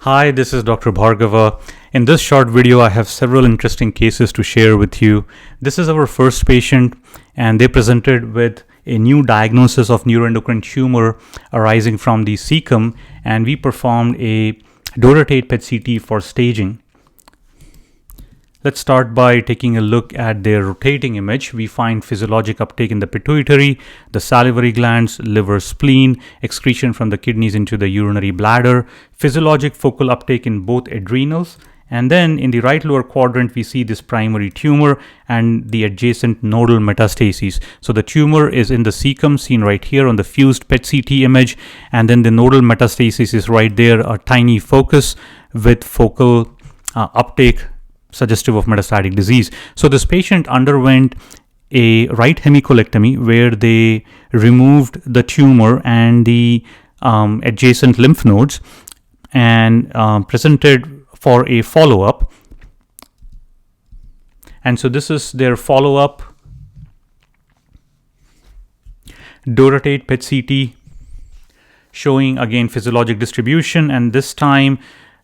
Hi, this is Dr. Bhargava. In this short video, I have several interesting cases to share with you. This is our first patient, and they presented with a new diagnosis of neuroendocrine tumor arising from the cecum, and we performed a dotatate PET-CT for staging. Let's start by taking a look at their rotating image. We find physiologic uptake in the pituitary, the salivary glands, liver, spleen, excretion from the kidneys into the urinary bladder, physiologic focal uptake in both adrenals, and then in the right lower quadrant, we see this primary tumor and the adjacent nodal metastases. So the tumor is in the cecum, seen right here on the fused PET-CT image, and then the nodal metastasis is right there, a tiny focus with focal uptake suggestive of metastatic disease. So this patient underwent a right hemicolectomy where they removed the tumor and the adjacent lymph nodes and presented for a follow-up. And so this is their follow-up dotatate PET-CT showing again physiologic distribution, and this time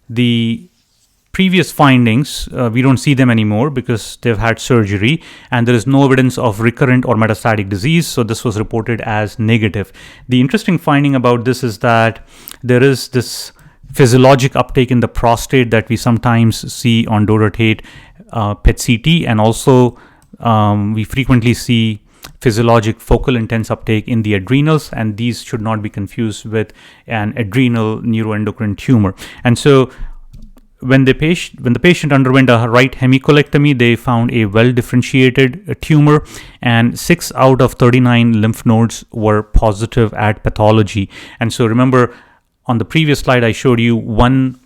the previous findings, we don't see them anymore because they've had surgery and there is no evidence of recurrent or metastatic disease. So this was reported as negative. The interesting finding about this is that there is this physiologic uptake in the prostate that we sometimes see on dotatate PET-CT, and also we frequently see physiologic focal intense uptake in the adrenals, and these should not be confused with an adrenal neuroendocrine tumor. And so when the patient underwent a right hemicolectomy, they found a well-differentiated tumor, and 6 out of 39 lymph nodes were positive at pathology. And so remember, on the previous slide, I showed you one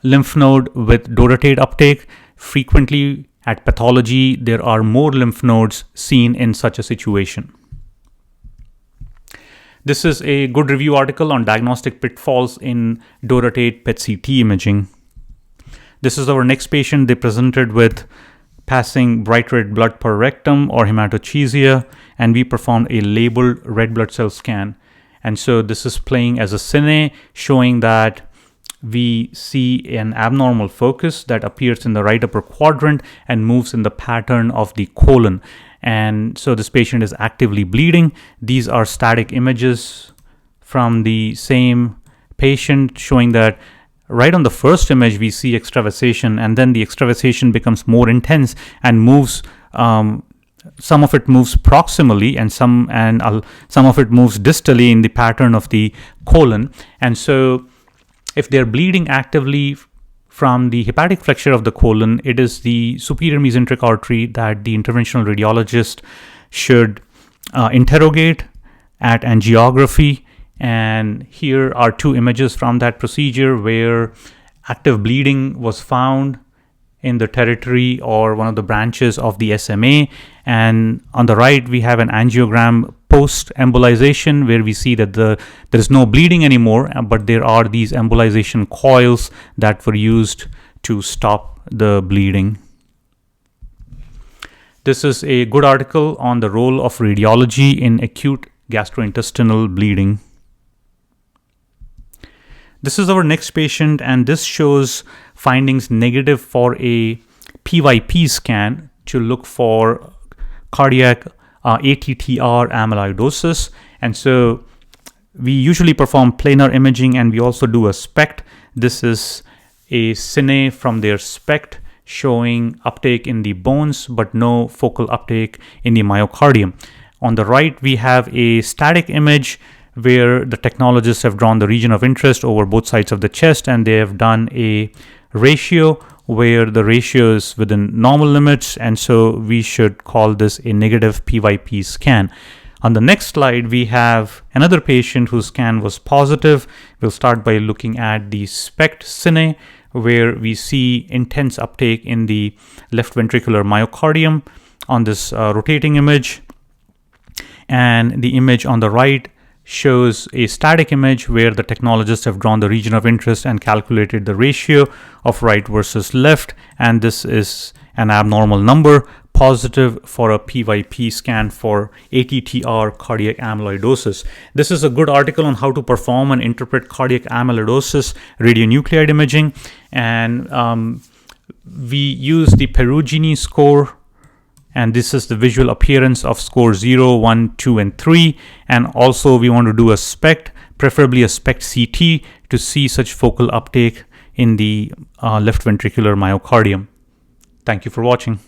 lymph node with dotatate uptake. Frequently at pathology, there are more lymph nodes seen in such a situation. This is a good review article on diagnostic pitfalls in dotatate PET-CT imaging. This is our next patient. They presented with passing bright red blood per rectum or hematochezia, and we performed a labeled red blood cell scan. And so this is playing as a cine, showing that we see an abnormal focus that appears in the right upper quadrant and moves in the pattern of the colon. And so this patient is actively bleeding. These are static images from the same patient showing that right on the first image, we see extravasation, and then the extravasation becomes more intense and moves. Some of it moves proximally, and some of it moves distally in the pattern of the colon. And so, if they're bleeding actively from the hepatic flexure of the colon, it is the superior mesenteric artery that the interventional radiologist should interrogate at angiography. And here are 2 images from that procedure where active bleeding was found in the territory or one of the branches of the SMA. And on the right, we have an angiogram post-embolization where we see that there is no bleeding anymore, but there are these embolization coils that were used to stop the bleeding. This is a good article on the role of radiology in acute gastrointestinal bleeding. This is our next patient, and this shows findings negative for a PYP scan to look for cardiac ATTR amyloidosis. And so we usually perform planar imaging, and we also do a SPECT. This is a cine from their SPECT showing uptake in the bones, but no focal uptake in the myocardium. On the right, we have a static image where the technologists have drawn the region of interest over both sides of the chest, and they have done a ratio where the ratio is within normal limits, and so we should call this a negative PYP scan. On the next slide, we have another patient whose scan was positive. We'll start by looking at the SPECT cine, where we see intense uptake in the left ventricular myocardium on this rotating image. And the image on the right shows a static image where the technologists have drawn the region of interest and calculated the ratio of right versus left, and this is an abnormal number, positive for a PYP scan for ATTR cardiac amyloidosis. This is a good article on how to perform and interpret cardiac amyloidosis radionuclide imaging, and we use the Perugini score, and this is the visual appearance of score 0, 1, 2, and 3. And also we want to do a SPECT, preferably a SPECT CT, to see such focal uptake in the left ventricular myocardium. Thank you for watching.